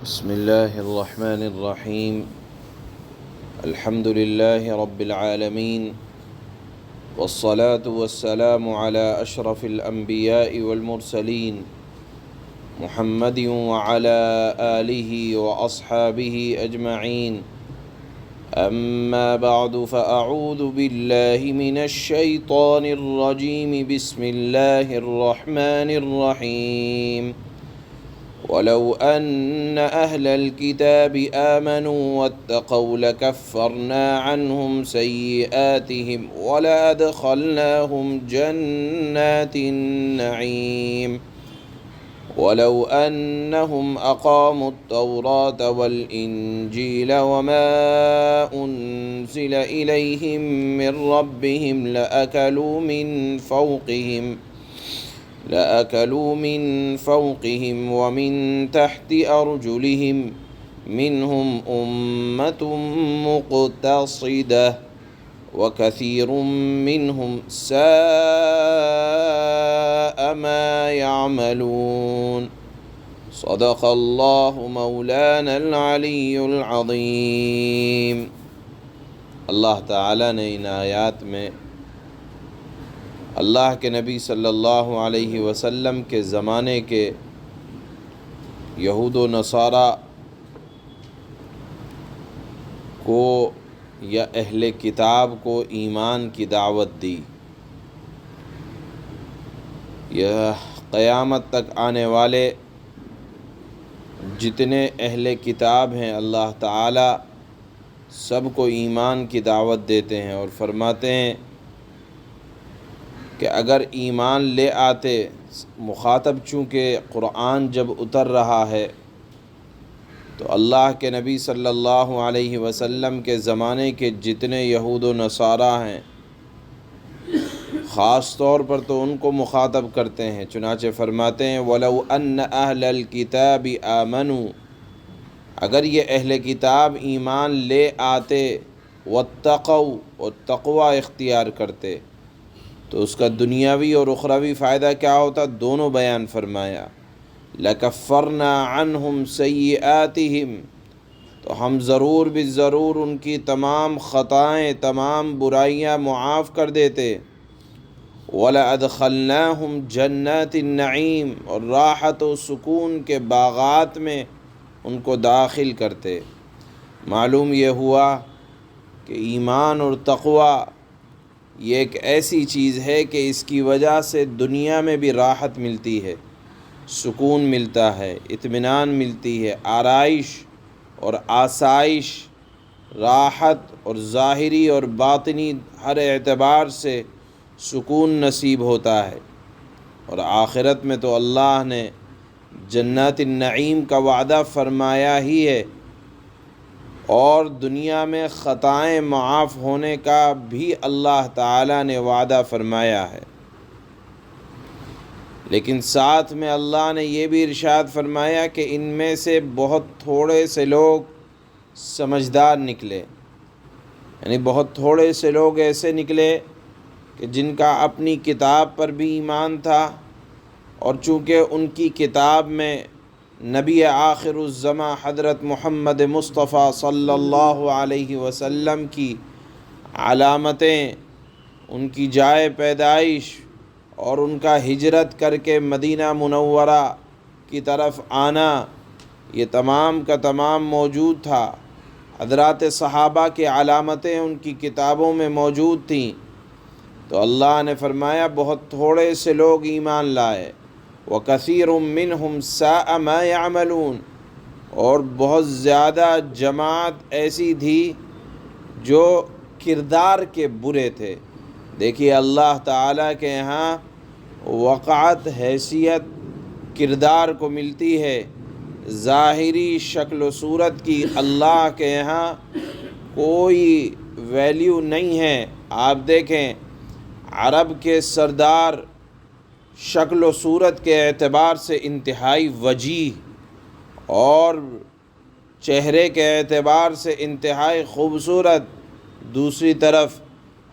بسم الله الرحمن الرحيم. الحمد لله رب العالمين، والصلاة والسلام على أشرف الأنبياء والمرسلين محمد وعلى آله وأصحابه أجمعين. أما بعد، فأعوذ بالله من الشيطان الرجيم. بسم الله الرحمن الرحيم. ولو أن أهل الكتاب آمنوا واتقوا لكفرنا عنهم سيئاتهم ولأدخلناهم جنات النعيم. ولو أنهم أقاموا التوراة والإنجيل وما أنزل إليهم من ربهم لأكلوا من فوقهم ومن تحت أرجلهم منهم أمة مقتصدة وكثير منهم ساء ما يعملون. صدق الله مولانا العلی العظیم. اللہ تعالیٰ نے ان آیات میں اللہ کے نبی صلی اللہ علیہ وسلم کے زمانے کے یہود و نصارہ کو یا اہل کتاب کو ایمان کی دعوت دی. یہ قیامت تک آنے والے جتنے اہل کتاب ہیں اللہ تعالیٰ سب کو ایمان کی دعوت دیتے ہیں اور فرماتے ہیں کہ اگر ایمان لے آتے، مخاطب چونکہ قرآن جب اتر رہا ہے تو اللہ کے نبی صلی اللہ علیہ وسلم کے زمانے کے جتنے یہود و نصارہ ہیں خاص طور پر تو ان کو مخاطب کرتے ہیں. چنانچہ فرماتے ہیں وَلَوْ أَنَّ أَهْلَ الْكِتَابِ آمَنُوا، اگر یہ اہل کتاب ایمان لے آتے، وَاتَّقَوْا، اور تقوی اختیار کرتے، تو اس کا دنیاوی اور اخروی فائدہ کیا ہوتا؟ دونوں بیان فرمایا. لَكَفَّرْنَا عَنْهُمْ سَيِّئَاتِهِمْ، تو ہم ضرور بالضرور ان کی تمام خطائیں، تمام برائیاں معاف کر دیتے. وَلَأَدْخَلْنَاهُمْ جَنَّاتِ النَّعِيمِ، اور راحت و سکون کے باغات میں ان کو داخل کرتے. معلوم یہ ہوا کہ ایمان اور تقوی یہ ایک ایسی چیز ہے کہ اس کی وجہ سے دنیا میں بھی راحت ملتی ہے، سکون ملتا ہے، اطمینان ملتی ہے، آرائش اور آسائش، راحت اور ظاہری اور باطنی ہر اعتبار سے سکون نصیب ہوتا ہے. اور آخرت میں تو اللہ نے جنات النعیم کا وعدہ فرمایا ہی ہے، اور دنیا میں خطائیں معاف ہونے کا بھی اللہ تعالیٰ نے وعدہ فرمایا ہے. لیکن ساتھ میں اللہ نے یہ بھی ارشاد فرمایا کہ ان میں سے بہت تھوڑے سے لوگ سمجھدار نکلے، یعنی بہت تھوڑے سے لوگ ایسے نکلے کہ جن کا اپنی کتاب پر بھی ایمان تھا، اور چونکہ ان کی کتاب میں نبی آخر الزماں حضرت محمد مصطفیٰ صلی اللہ علیہ وسلم کی علامتیں، ان کی جائے پیدائش اور ان کا ہجرت کر کے مدینہ منورہ کی طرف آنا، یہ تمام کا تمام موجود تھا. حضرات صحابہ کی علامتیں ان کی کتابوں میں موجود تھیں. تو اللہ نے فرمایا بہت تھوڑے سے لوگ ایمان لائے. وَكَثِيرٌ مِّنْهُمْ سَاءَ مَا يَعْمَلُونَ، اور بہت زیادہ جماعت ایسی تھی جو کردار کے برے تھے. دیکھیے اللہ تعالیٰ کے یہاں وقعت، حیثیت کردار کو ملتی ہے، ظاہری شکل و صورت کی اللہ کے یہاں کوئی ویلیو نہیں ہے. آپ دیکھیں عرب کے سردار شکل و صورت کے اعتبار سے انتہائی وجیح اور چہرے کے اعتبار سے انتہائی خوبصورت، دوسری طرف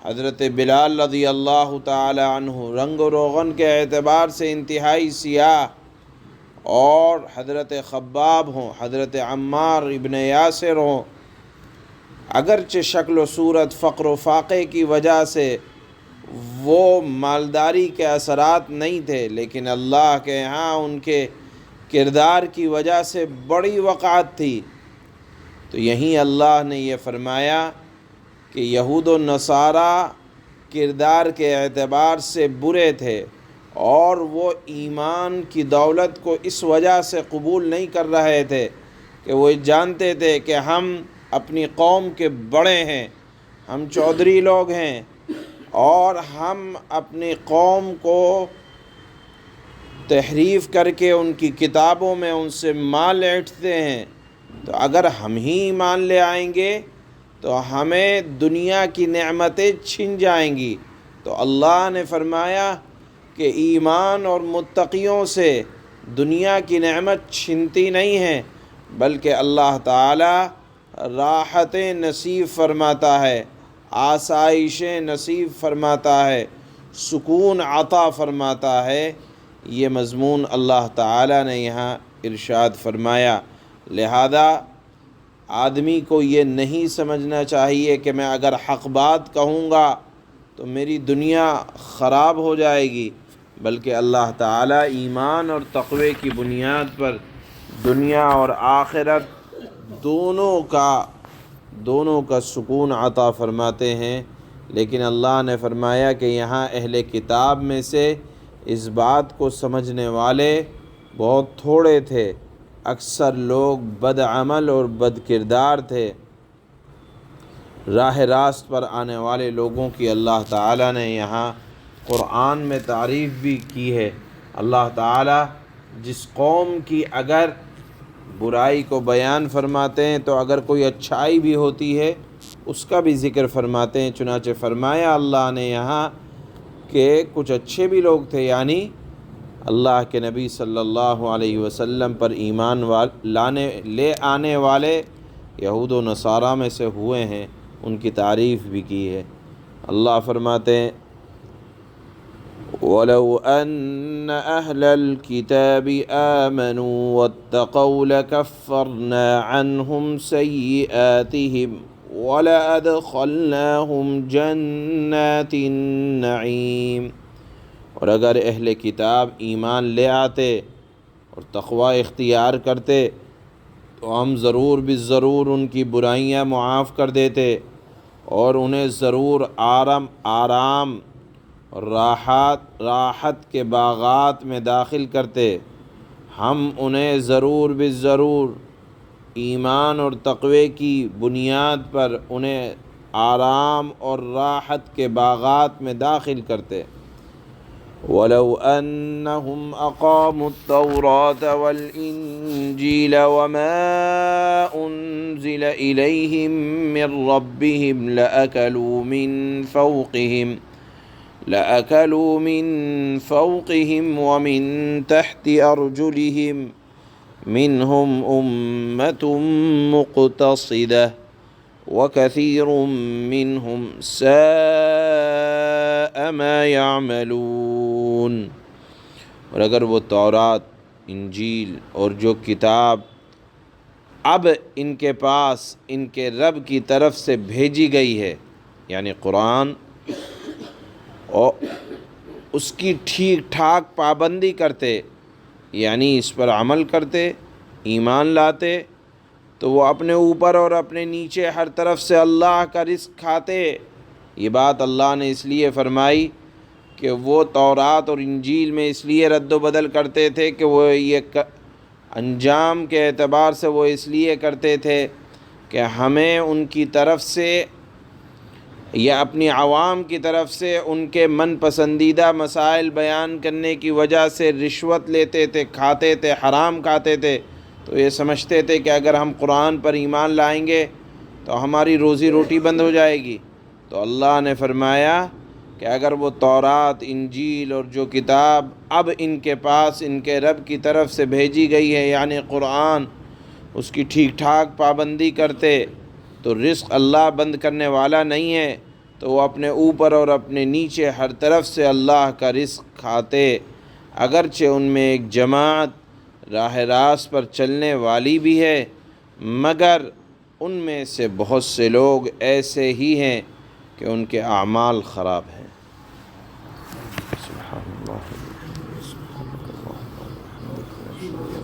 حضرت بلال رضی اللہ تعالی عنہ رنگ و روغن کے اعتبار سے انتہائی سیاہ اور حضرت خباب ہوں، حضرت عمار ابن یاسر ہوں، اگرچہ شکل و صورت فقر و فاقے کی وجہ سے وہ مالداری کے اثرات نہیں تھے، لیکن اللہ کے ہاں ان کے کردار کی وجہ سے بڑی وقعت تھی۔ تو یہیں اللہ نے یہ فرمایا کہ یہود و نصارہ کردار کے اعتبار سے برے تھے، اور وہ ایمان کی دولت کو اس وجہ سے قبول نہیں کر رہے تھے کہ وہ جانتے تھے کہ ہم اپنی قوم کے بڑے ہیں، ہم چودھری لوگ ہیں، اور ہم اپنی قوم کو تحریف کر کے ان کی کتابوں میں ان سے مال ایٹھتے ہیں، تو اگر ہم ہی ایمان لے آئیں گے تو ہمیں دنیا کی نعمتیں چھن جائیں گی۔ تو اللہ نے فرمایا کہ ایمان اور متقیوں سے دنیا کی نعمت چھنتی نہیں ہے، بلکہ اللہ تعالی راحتیں نصیب فرماتا ہے، آسائشیں نصیب فرماتا ہے، سکون عطا فرماتا ہے۔ یہ مضمون اللہ تعالی نے یہاں ارشاد فرمایا۔ لہذا آدمی کو یہ نہیں سمجھنا چاہیے کہ میں اگر حق بات کہوں گا تو میری دنیا خراب ہو جائے گی، بلکہ اللہ تعالی ایمان اور تقوی کی بنیاد پر دنیا اور آخرت دونوں کا سکون عطا فرماتے ہیں۔ لیکن اللہ نے فرمایا کہ یہاں اہل کتاب میں سے اس بات کو سمجھنے والے بہت تھوڑے تھے، اکثر لوگ بد عمل اور بد کردار تھے۔ راہ راست پر آنے والے لوگوں کی اللہ تعالیٰ نے یہاں قرآن میں تعریف بھی کی ہے۔ اللہ تعالیٰ جس قوم کی اگر برائی کو بیان فرماتے ہیں تو اگر کوئی اچھائی بھی ہوتی ہے اس کا بھی ذکر فرماتے ہیں۔ چنانچہ فرمایا اللہ نے یہاں کہ کچھ اچھے بھی لوگ تھے، یعنی اللہ کے نبی صلی اللہ علیہ وسلم پر ایمان لے آنے والے یہود و نصارہ میں سے ہوئے ہیں، ان کی تعریف بھی کی ہے۔ اللہ فرماتے ہیں وَلَوْ أَنَّ أَهْلَ الْكِتَابِ آمَنُوا وَاتَّقَوْا لَكَفَّرْنَا عَنْهُمْ سَيِّئَاتِهِمْ وَلَأَدْخَلْنَاهُمْ جَنَّاتِ النَّعِيمِ۔ اور اگر اہل کتاب ایمان لے آتے اور تقوی اختیار کرتے تو ہم ضرور بالضرور ان کی برائیاں معاف کر دیتے، اور انہیں ضرور آرام راحت کے باغات میں داخل کرتے۔ ہم انہیں ضرور بالضرور ایمان اور تقوی کی بنیاد پر انہیں آرام اور راحت کے باغات میں داخل کرتے۔ وَلَوْ أَنَّهُمْ أَقَامُوا التَّوْرَاةَ وَالْإِنْجِيلَ وَمَا أُنْزِلَ إِلَيْهِمْ مِنْ رَبِّهِمْ لَأَكَلُوا مِنْ فَوْقِهِمْ وَمِنْ تَحْتِ أَرْجُلِهِمْ مِنْهُمْ أُمَّةٌ مُقْتَصِدَةٌ وَكَثِيرٌ مِّنْهُمْ سَاءَ مَا يَعْمَلُونَ۔ اور اگر وہ تورات، انجیل اور جو کتاب اب ان کے پاس ان کے رب کی طرف سے بھیجی گئی ہے، یعنی قرآن، اور اس کی ٹھیک ٹھاک پابندی کرتے، یعنی اس پر عمل کرتے، ایمان لاتے، تو وہ اپنے اوپر اور اپنے نیچے ہر طرف سے اللہ کا رزق کھاتے۔ یہ بات اللہ نے اس لیے فرمائی کہ وہ تورات اور انجیل میں اس لیے رد و بدل کرتے تھے کہ وہ یہ انجام کے اعتبار سے وہ اس لیے کرتے تھے کہ ہمیں ان کی طرف سے یا اپنی عوام کی طرف سے ان کے من پسندیدہ مسائل بیان کرنے کی وجہ سے رشوت لیتے تھے، کھاتے تھے، حرام کھاتے تھے۔ تو یہ سمجھتے تھے کہ اگر ہم قرآن پر ایمان لائیں گے تو ہماری روزی روٹی بند ہو جائے گی۔ تو اللہ نے فرمایا کہ اگر وہ تورات، انجیل اور جو کتاب اب ان کے پاس ان کے رب کی طرف سے بھیجی گئی ہے، یعنی قرآن، اس کی ٹھیک ٹھاک پابندی کرتے تو رزق اللہ بند کرنے والا نہیں ہے، تو وہ اپنے اوپر اور اپنے نیچے ہر طرف سے اللہ کا رزق کھاتے۔ اگرچہ ان میں ایک جماعت راہ راست پر چلنے والی بھی ہے، مگر ان میں سے بہت سے لوگ ایسے ہی ہیں کہ ان کے اعمال خراب ہیں۔ سبحان اللہ۔